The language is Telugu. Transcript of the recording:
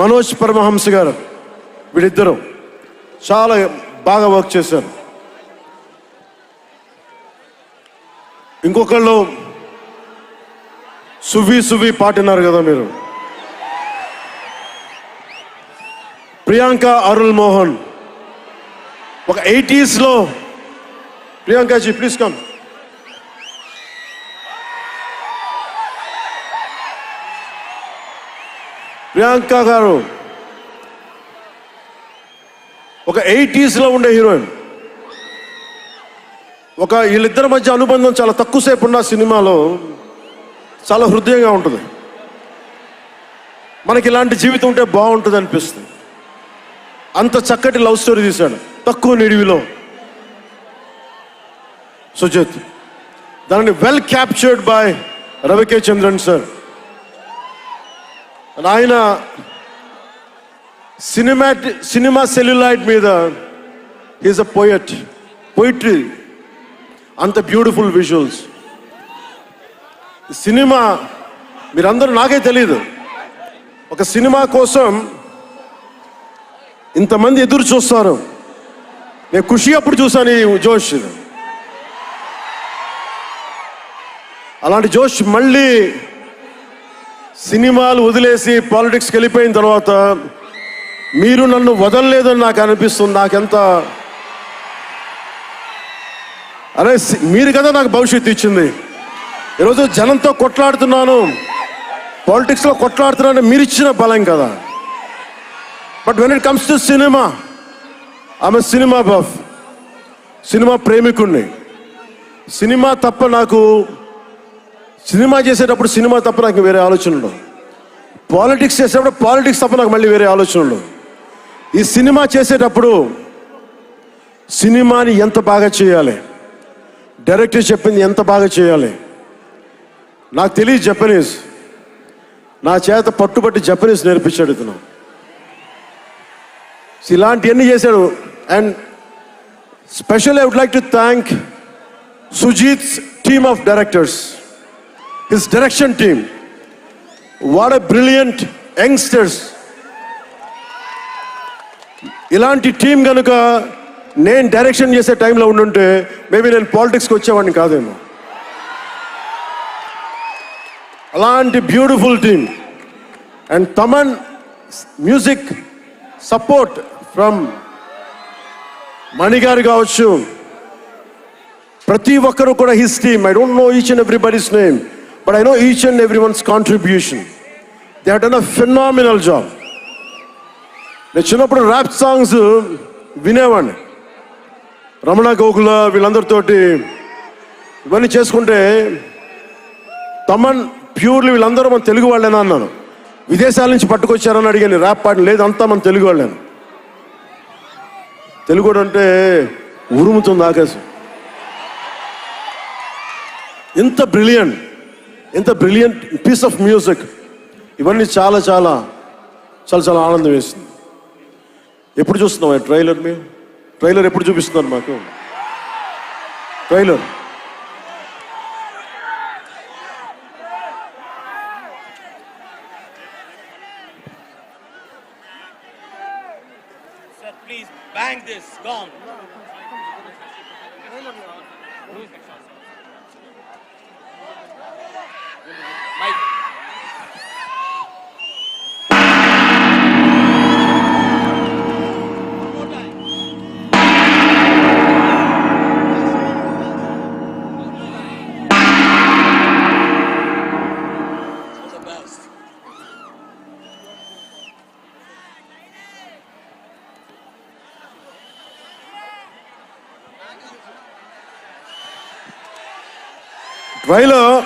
మనోజ్ పరమహంస గారు, వీళ్ళిద్దరూ చాలా బాగా వర్క్ చేశారు. ఇంకొకళ్ళు సువి పాటినారు కదా మీరు, ప్రియాంక అరుల్ మోహన్. ఒక 80s లో ప్రియాంకాజీ ప్లీజ్ కమ్. ప్రియాంక గారు ఒక 80s లో ఉండే హీరోయిన్. ఒక వీళ్ళిద్దరి మధ్య అనుబంధం చాలా తక్కువసేపు ఉన్న సినిమాలో చాలా హృదయంగా ఉంటుంది. మనకి ఇలాంటి జీవితం ఉంటే బాగుంటుంది అనిపిస్తుంది. అంత చక్కటి లవ్ స్టోరీ తీశాడు తక్కువ నిడివిలో సుజిత్. దానిని well captured by రవికే Chandran sir. ఆయన సినిమా సెల్యులాయిడ్ మీద ఈజ్ అ పోయిట్రీ, అంత బ్యూటిఫుల్ విజువల్స్. సినిమా మీరందరూ, నాకే తెలీదు, ఒక సినిమా కోసం ఇంతమంది ఎదురు చూస్తారు. నేను ఖుషి అప్పుడు చూశాను ఈ జోష్. అలాంటి జోష్ మళ్ళీ సినిమాలు వదిలేసి పాలిటిక్స్కి వెళ్ళిపోయిన తర్వాత మీరు నన్ను వదలలేదని నాకు అనిపిస్తుంది. నాకెంత అరే, మీరు కదా నాకు భవిష్యత్తు ఇచ్చింది. ఈరోజు జనంతో కొట్లాడుతున్నాను, పాలిటిక్స్లో కొట్లాడుతున్నాను, మీరు ఇచ్చిన బలం కదా. But when it comes to cinema, ఆమె సినిమా బఫ్, సినిమా ప్రేమికుణ్ణి. సినిమా తప్ప నాకు, సినిమా చేసేటప్పుడు సినిమా తప్ప నాకు వేరే ఆలోచన ఉండవు. పాలిటిక్స్ చేసేటప్పుడు పాలిటిక్స్ తప్ప నాకు మళ్ళీ వేరే ఆలోచన ఉండవు. ఈ సినిమా చేసేటప్పుడు సినిమాని ఎంత బాగా చేయాలి, డైరెక్టర్ చెప్పింది ఎంత బాగా చేయాలి. నాకు తెలియదు జపనీస్, నా చేత పట్టుబట్టి జపనీస్ నేర్పించాడు ఇతను. ఇలాంటివన్నీ చేశాడు. And special I would like to thank Sujeeth's team of directors, his direction team. What a brilliant youngsters. ఇలాంటి టీం కనుక నేను డైరెక్షన్ చేసే టైంలో ఉండుంటే మేబీ నేను పాలిటిక్స్కి వచ్చేవాడిని కాదేమో. అలాంటి beautiful team. And Thaman music support from మణిగారు కావచ్చు, ప్రతి ఒక్కరు కూడా his team. I don't know each and everybody's name, but I know each and everyone's contribution. They have done a phenomenal job. నేను చిన్నప్పుడు ర్యాప్ సాంగ్స్ వినేవాడిని, రమణ గోకుల వీళ్ళందరితోటి ఇవన్నీ చేసుకుంటే. తమన్ ప్యూర్లీ వీళ్ళందరూ మన తెలుగు వాళ్ళేనా అన్నాను. విదేశాల నుంచి పట్టుకొచ్చారని అడిగాను. ర్యాప్ పాట లేదు, అంతా మన తెలుగు వాళ్ళేను. తెలుగు అంటే ఉరుముతుంది ఆకాశం. ఎంత బ్రిలియంట్ పీస్ ఆఫ్ మ్యూజిక్. ఇవన్నీ చాలా చాలా చాలా చాలా ఆనందం వేస్తుంది. ఎప్పుడు చూస్తున్నాం ట్రైలర్? మీరు ట్రైలర్ ఎప్పుడు చూపిస్తున్నారు మాకు? Trailer please bang this gong. Mike. Trailer